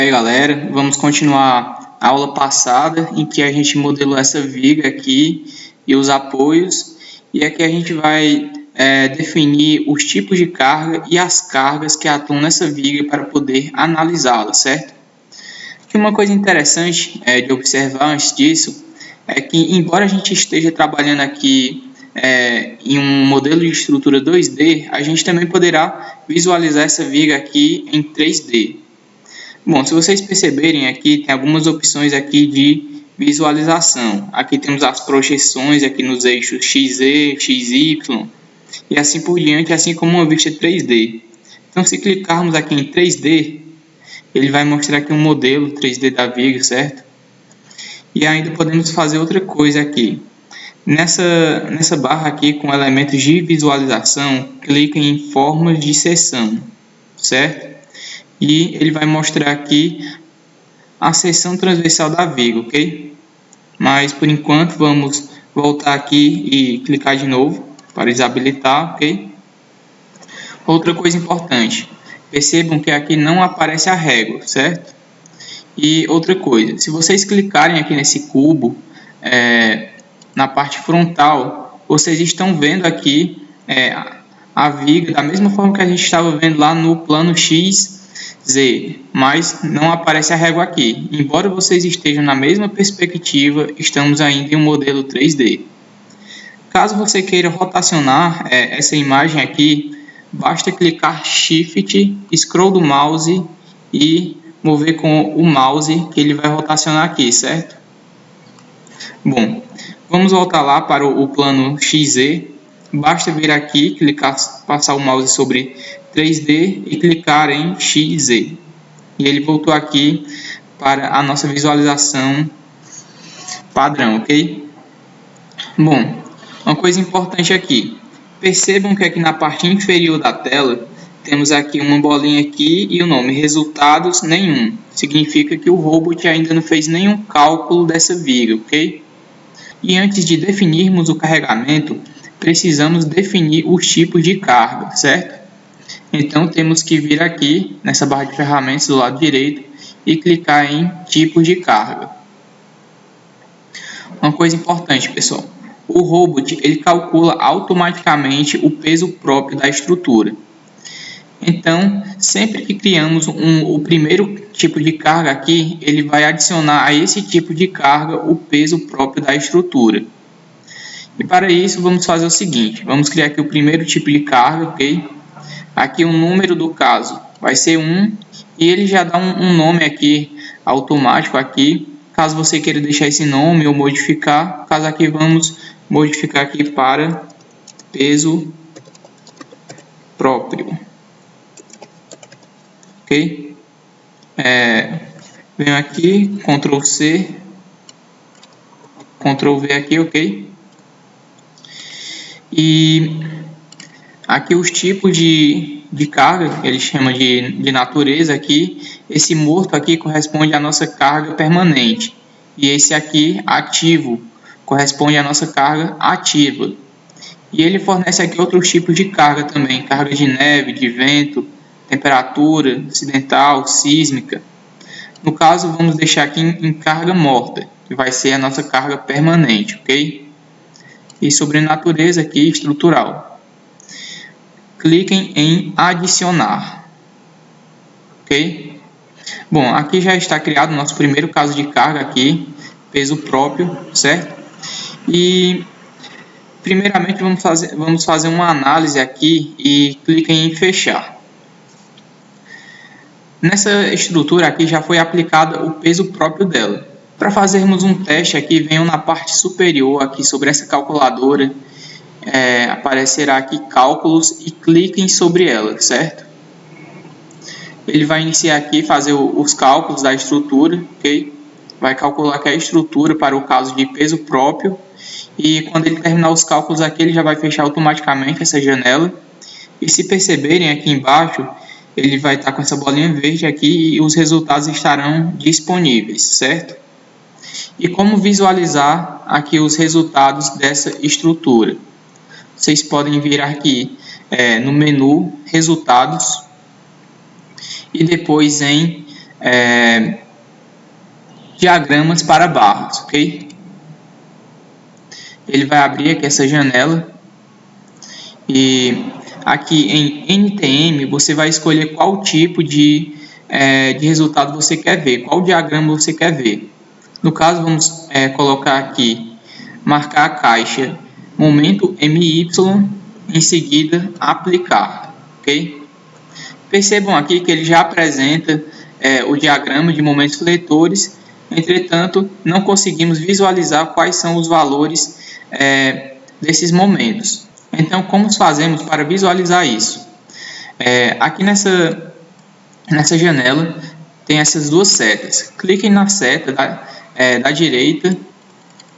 E aí galera, vamos continuar a aula passada em que a gente modelou essa viga aqui e os apoios, e aqui a gente vai definir os tipos de carga e as cargas que atuam nessa viga para poder analisá-la, certo? E uma coisa interessante de observar antes disso é que, embora a gente esteja trabalhando aqui em um modelo de estrutura 2D, a gente também poderá visualizar essa viga aqui em 3D. Bom, se vocês perceberem aqui, tem algumas opções aqui de visualização. Aqui temos as projeções aqui nos eixos XZ, XY e assim por diante, assim como uma vista 3D. Então, se clicarmos aqui em 3D, ele vai mostrar aqui um modelo 3D da viga, certo? E ainda podemos fazer outra coisa aqui. Nessa barra aqui com elementos de visualização, clique em formas de seção, certo? E ele vai mostrar aqui a seção transversal da viga, ok? Mas por enquanto vamos voltar aqui e clicar de novo para desabilitar, ok? Outra coisa importante, percebam que aqui não aparece a régua, certo? E outra coisa, se vocês clicarem aqui nesse cubo, na parte frontal, vocês estão vendo aqui a viga da mesma forma que a gente estava vendo lá no plano XZ, mas não aparece a régua aqui. Embora vocês estejam na mesma perspectiva, estamos ainda em um modelo 3D. Caso você queira rotacionar essa imagem aqui, basta clicar Shift, Scroll do mouse e mover com o mouse que ele vai rotacionar aqui, certo? Bom, vamos voltar lá para o plano XZ. Basta vir aqui, clicar, passar o mouse sobre 3D e clicar em XZ. E ele voltou aqui para a nossa visualização padrão, ok? Bom, uma coisa importante aqui. Percebam que aqui na parte inferior da tela, temos aqui uma bolinha aqui e o nome resultados nenhum. Significa que o robot ainda não fez nenhum cálculo dessa viga, ok? E antes de definirmos o carregamento, precisamos definir os tipos de carga, certo? Então temos que vir aqui nessa barra de ferramentas do lado direito e clicar em tipos de carga. Uma coisa importante, pessoal, o robot ele calcula automaticamente o peso próprio da estrutura. Então, sempre que criamos o primeiro tipo de carga aqui, ele vai adicionar a esse tipo de carga o peso próprio da estrutura. E para isso, vamos fazer o seguinte, vamos criar aqui o primeiro tipo de carga, ok? Aqui o número do caso vai ser 1 e ele já dá um nome aqui automático aqui, caso você queira deixar esse nome ou modificar, caso aqui vamos modificar aqui para peso próprio. Ok? Venho aqui, Ctrl C, Ctrl V aqui, ok? E aqui os tipos de carga, ele chama de natureza aqui. Esse morto aqui corresponde à nossa carga permanente. E esse aqui, ativo, corresponde à nossa carga ativa. E ele fornece aqui outros tipos de carga também, carga de neve, de vento, temperatura, acidental, sísmica. No caso, vamos deixar aqui em carga morta, que vai ser a nossa carga permanente, ok? E sobre natureza aqui, estrutural. Cliquem em adicionar, ok? Bom, aqui já está criado o nosso primeiro caso de carga aqui, peso próprio, certo? E primeiramente vamos fazer uma análise aqui e cliquem em fechar. Nessa estrutura aqui já foi aplicado o peso próprio dela. Para fazermos um teste aqui, venham na parte superior aqui sobre essa calculadora, aparecerá aqui cálculos e cliquem sobre ela, certo? Ele vai iniciar aqui, fazer os cálculos da estrutura, ok? Vai calcular aqui a estrutura para o caso de peso próprio e quando ele terminar os cálculos aqui, ele já vai fechar automaticamente essa janela. E se perceberem aqui embaixo, ele vai estar com essa bolinha verde aqui e os resultados estarão disponíveis, certo? E como visualizar aqui os resultados dessa estrutura? Vocês podem vir aqui no menu Resultados e depois em diagramas para barras, ok? Ele vai abrir aqui essa janela e aqui em NTM você vai escolher qual tipo de resultado você quer ver, qual diagrama você quer ver. No caso, vamos colocar aqui, marcar a caixa momento MY, em seguida aplicar, ok? Percebam aqui que ele já apresenta o diagrama de momentos fletores, entretanto, não conseguimos visualizar quais são os valores desses momentos. Então, como fazemos para visualizar isso? Aqui nessa janela tem essas duas setas. Cliquem na seta da direita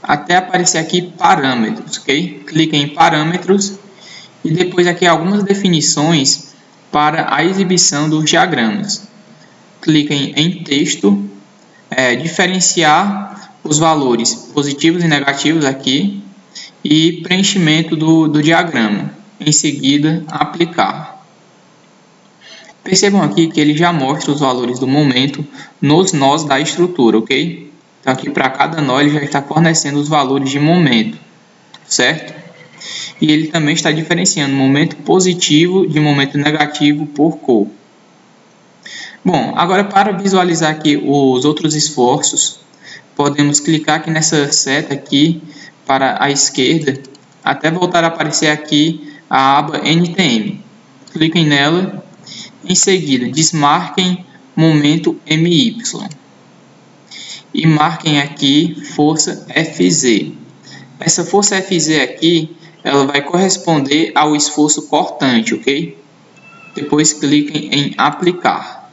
até aparecer aqui parâmetros, ok? Cliquem em parâmetros e depois aqui algumas definições para a exibição dos diagramas. Cliquem em texto, diferenciar os valores positivos e negativos aqui e preenchimento do diagrama. Em seguida, aplicar. Percebam aqui que ele já mostra os valores do momento nos nós da estrutura, ok? Então aqui para cada nó ele já está fornecendo os valores de momento, certo? E ele também está diferenciando momento positivo de momento negativo por cor. Bom, agora para visualizar aqui os outros esforços, podemos clicar aqui nessa seta aqui para a esquerda, até voltar a aparecer aqui a aba NTM. Cliquem nela, em seguida desmarquem momento MY e marquem aqui força FZ. Essa força FZ aqui, ela vai corresponder ao esforço cortante, ok? Depois cliquem em aplicar.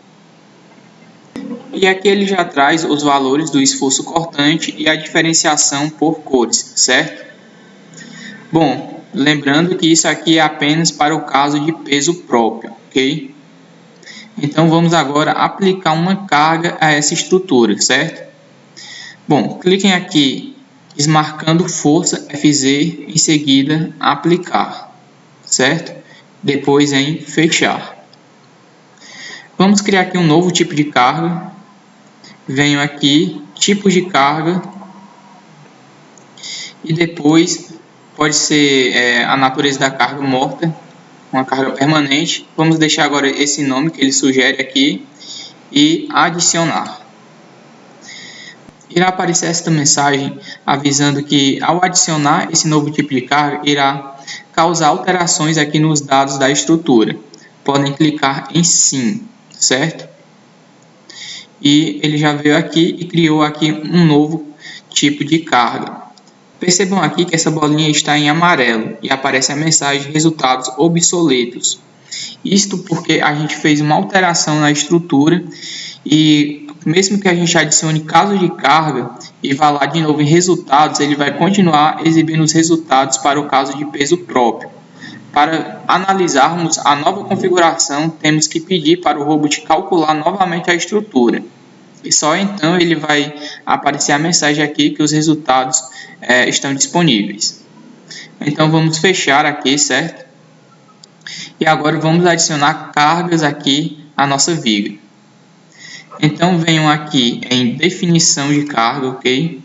E aqui ele já traz os valores do esforço cortante e a diferenciação por cores, certo? Bom, lembrando que isso aqui é apenas para o caso de peso próprio, ok? Então vamos agora aplicar uma carga a essa estrutura, certo? Bom, cliquem aqui desmarcando força FZ, em seguida aplicar, certo? Depois em fechar. Vamos criar aqui um novo tipo de carga. Venho aqui, tipos de carga, e depois pode ser a natureza da carga morta, uma carga permanente. Vamos deixar agora esse nome que ele sugere aqui e adicionar. Irá aparecer esta mensagem avisando que ao adicionar esse novo tipo de carga irá causar alterações aqui nos dados da estrutura. Podem clicar em sim, certo? E ele já veio aqui e criou aqui um novo tipo de carga. Percebam aqui que essa bolinha está em amarelo e aparece a mensagem resultados obsoletos. Isto porque a gente fez uma alteração na estrutura e mesmo que a gente adicione caso de carga e vá lá de novo em resultados, ele vai continuar exibindo os resultados para o caso de peso próprio. Para analisarmos a nova configuração, temos que pedir para o robot calcular novamente a estrutura. E só então ele vai aparecer a mensagem aqui que os resultados estão disponíveis. Então vamos fechar aqui, certo? E agora vamos adicionar cargas aqui à nossa viga. Então venham aqui em definição de carga, ok?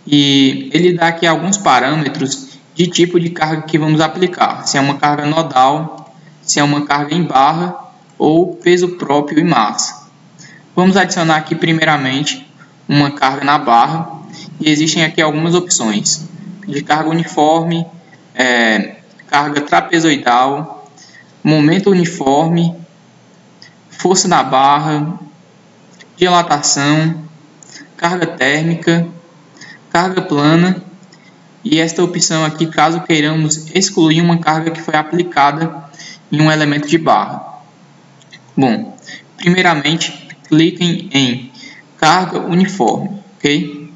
E ele dá aqui alguns parâmetros de tipo de carga que vamos aplicar. Se é uma carga nodal, se é uma carga em barra ou peso próprio e massa. Vamos adicionar aqui primeiramente uma carga na barra e existem aqui algumas opções de carga uniforme, carga trapezoidal, momento uniforme, força na barra, dilatação, carga térmica, carga plana e esta opção aqui caso queiramos excluir uma carga que foi aplicada em um elemento de barra. Bom, primeiramente cliquem em carga uniforme, ok?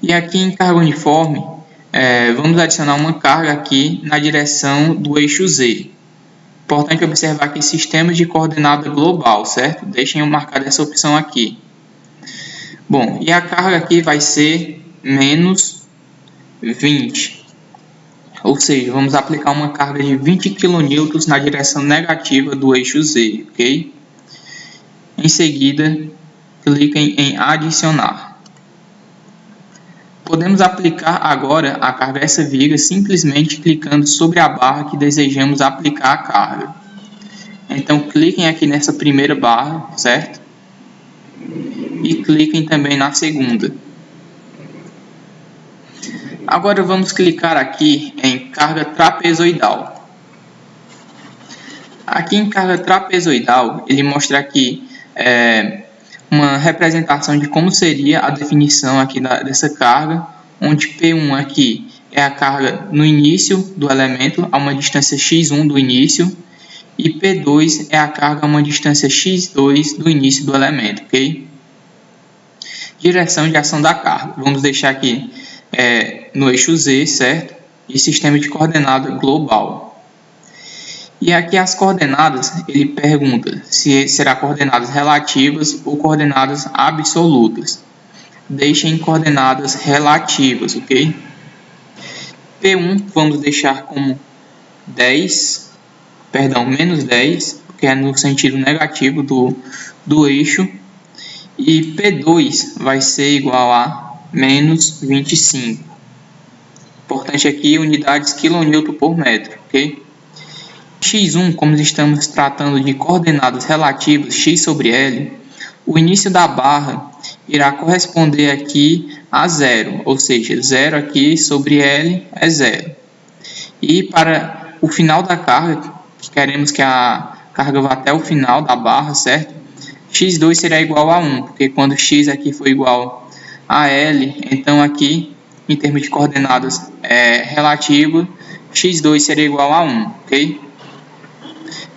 E aqui em carga uniforme vamos adicionar uma carga aqui na direção do eixo Z. Importante observar aqui sistema de coordenada global, certo? Deixem eu marcar essa opção aqui. Bom, e a carga aqui vai ser menos 20. Ou seja, vamos aplicar uma carga de 20 kN na direção negativa do eixo Z, ok? Em seguida, cliquem em adicionar. Podemos aplicar agora a carga a essa viga simplesmente clicando sobre a barra que desejamos aplicar a carga. Então, cliquem aqui nessa primeira barra, certo? E cliquem também na segunda. Agora vamos clicar aqui em carga trapezoidal. Aqui em carga trapezoidal, ele mostra aqui uma representação de como seria a definição aqui dessa carga, onde P1 aqui é a carga no início do elemento, a uma distância x1 do início, e P2 é a carga a uma distância x2 do início do elemento, ok? Direção de ação da carga. Vamos deixar aqui no eixo Z, certo? E sistema de coordenada global. E aqui as coordenadas, ele pergunta se será coordenadas relativas ou coordenadas absolutas. Deixem coordenadas relativas, ok? P1 vamos deixar como menos 10, porque é no sentido negativo do eixo. E P2 vai ser igual a menos 25. Importante aqui, unidades kN por metro, ok? x1, como estamos tratando de coordenadas relativas x sobre L, o início da barra irá corresponder aqui a 0, ou seja, 0 aqui sobre L é 0. E para o final da carga, que queremos que a carga vá até o final da barra, certo? x2 será igual a 1, porque quando x aqui for igual a L, então aqui, em termos de coordenadas relativa, x2 será igual a 1, ok?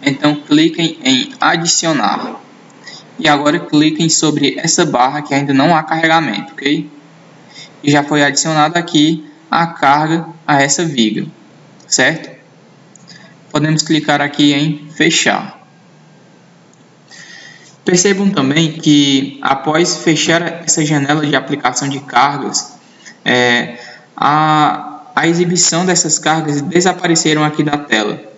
Então, cliquem em adicionar. E agora cliquem sobre essa barra que ainda não há carregamento, ok? E já foi adicionada aqui a carga a essa viga, certo? Podemos clicar aqui em fechar. Percebam também que após fechar essa janela de aplicação de cargas, a exibição dessas cargas desapareceram aqui da tela.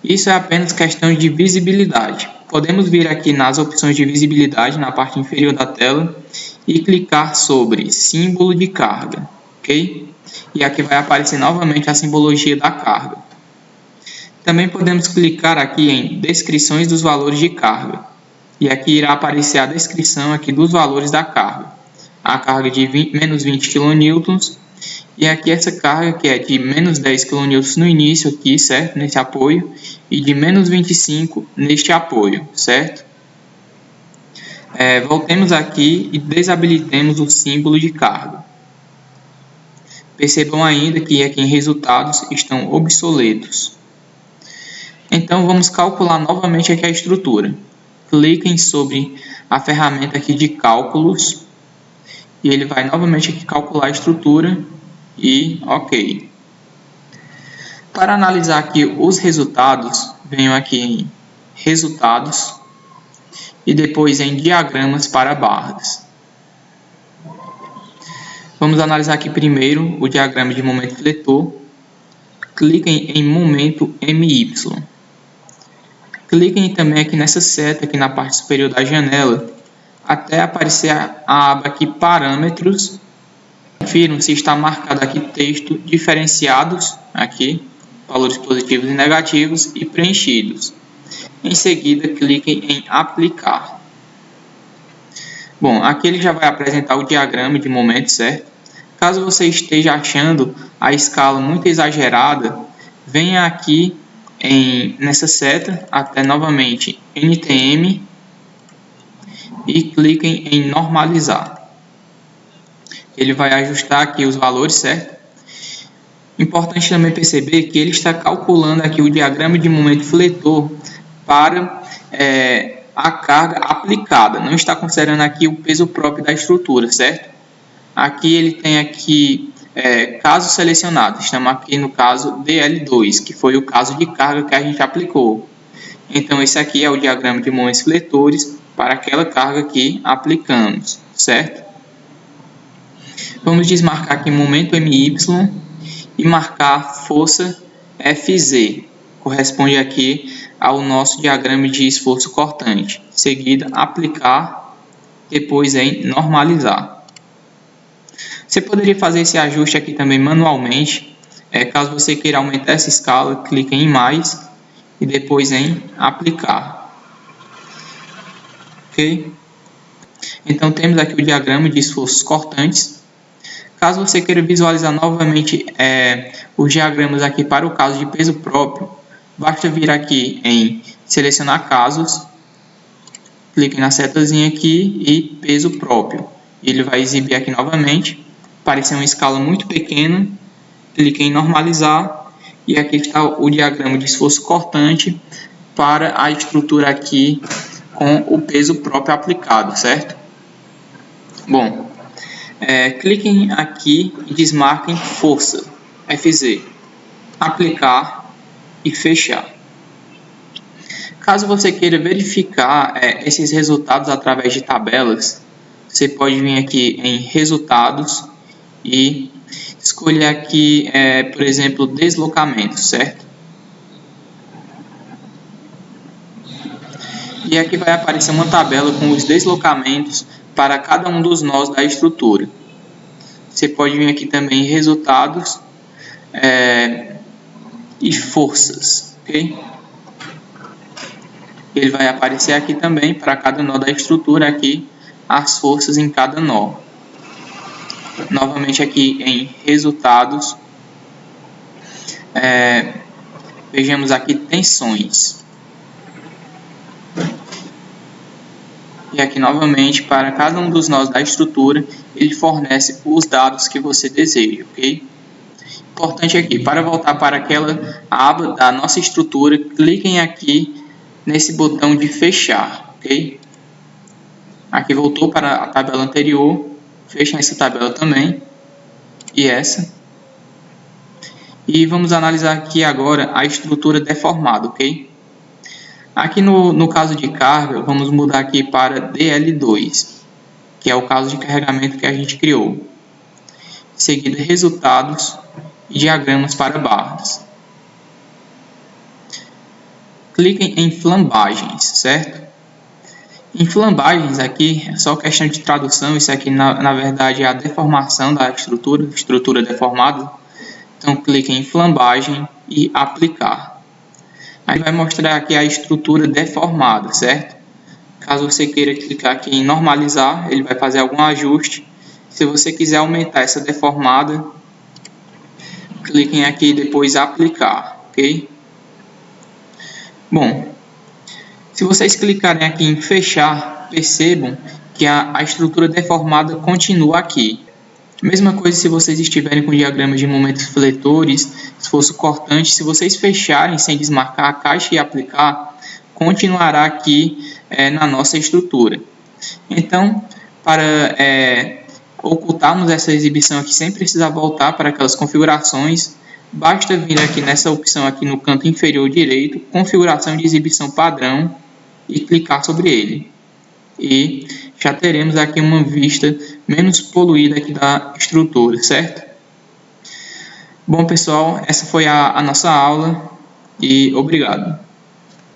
Isso é apenas questão de visibilidade. Podemos vir aqui nas opções de visibilidade na parte inferior da tela e clicar sobre símbolo de carga, ok? E aqui vai aparecer novamente a simbologia da carga. Também podemos clicar aqui em descrições dos valores de carga. E aqui irá aparecer a descrição aqui dos valores da carga. A carga de menos 20 kN e aqui essa carga que é de menos 10 kN no início aqui, certo? Nesse apoio, e de menos 25 neste apoio, certo? Voltemos aqui e desabilitemos o símbolo de carga. Percebam ainda que aqui em resultados estão obsoletos. Então vamos calcular novamente aqui a estrutura. Cliquem sobre a ferramenta aqui de cálculos e ele vai novamente aqui calcular a estrutura e ok. Para analisar aqui os resultados, venho aqui em resultados e depois em diagramas para barras. Vamos analisar aqui primeiro o diagrama de momento fletor. Cliquem em momento MY. Cliquem também aqui nessa seta aqui na parte superior da janela até aparecer a aba aqui parâmetros. Confiram se está marcado aqui texto diferenciados, aqui, valores positivos e negativos e preenchidos. Em seguida, cliquem em aplicar. Bom, aqui ele já vai apresentar o diagrama de momento, certo? Caso você esteja achando a escala muito exagerada, venha aqui nessa seta até novamente NTM e cliquem em normalizar. Ele vai ajustar aqui os valores, certo? Importante também perceber que ele está calculando aqui o diagrama de momento fletor para a carga aplicada. Não está considerando aqui o peso próprio da estrutura, certo? Aqui ele tem aqui casos selecionados. Estamos aqui no caso DL2, que foi o caso de carga que a gente aplicou. Então esse aqui é o diagrama de momentos fletores para aquela carga que aplicamos, certo? Vamos desmarcar aqui momento MY e marcar força FZ. corresponde aqui ao nosso diagrama de esforço cortante. Em seguida, aplicar, depois em normalizar. Você poderia fazer esse ajuste aqui também manualmente. Caso você queira aumentar essa escala, clique em mais e depois em aplicar. Ok? Então temos aqui o diagrama de esforços cortantes. Caso você queira visualizar novamente os diagramas aqui para o caso de peso próprio, basta vir aqui em selecionar casos, clique na setazinha aqui e peso próprio. Ele vai exibir aqui novamente, aparecer uma escala muito pequena, clique em normalizar e aqui está o diagrama de esforço cortante para a estrutura aqui com o peso próprio aplicado, certo? Bom, cliquem aqui e desmarquem força, FZ, aplicar e fechar. Caso você queira verificar esses resultados através de tabelas, você pode vir aqui em resultados e escolher aqui, por exemplo, deslocamento, certo? E aqui vai aparecer uma tabela com os deslocamentos para cada um dos nós da estrutura. Você pode vir aqui também em resultados e forças, ok? Ele vai aparecer aqui também para cada nó da estrutura aqui as forças em cada nó. Novamente aqui em resultados, vejamos aqui tensões. E aqui novamente para cada um dos nós da estrutura, ele fornece os dados que você deseja, ok? Importante aqui, para voltar para aquela aba da nossa estrutura, cliquem aqui nesse botão de fechar, ok? Aqui voltou para a tabela anterior, fechem essa tabela também, e essa. E vamos analisar aqui agora a estrutura deformada, ok? Aqui no caso de carga, vamos mudar aqui para DL2, que é o caso de carregamento que a gente criou. Em seguida, resultados e diagramas para barras. Cliquem em flambagens, certo? Em flambagens aqui, é só questão de tradução, isso aqui na verdade é a deformação da estrutura deformada. Então clique em flambagem e aplicar. Aí vai mostrar aqui a estrutura deformada, certo? Caso você queira clicar aqui em normalizar, ele vai fazer algum ajuste. Se você quiser aumentar essa deformada, cliquem aqui e depois aplicar, ok? Bom, se vocês clicarem aqui em fechar, percebam que a estrutura deformada continua aqui. Mesma coisa se vocês estiverem com diagramas de momentos fletores, esforço cortante, se vocês fecharem sem desmarcar a caixa e aplicar, continuará aqui na nossa estrutura. Então, para ocultarmos essa exibição aqui sem precisar voltar para aquelas configurações, basta vir aqui nessa opção aqui no canto inferior direito, configuração de exibição padrão, e clicar sobre ele. E já teremos aqui uma vista menos poluída aqui da estrutura, certo? Bom, pessoal, essa foi a nossa aula e obrigado.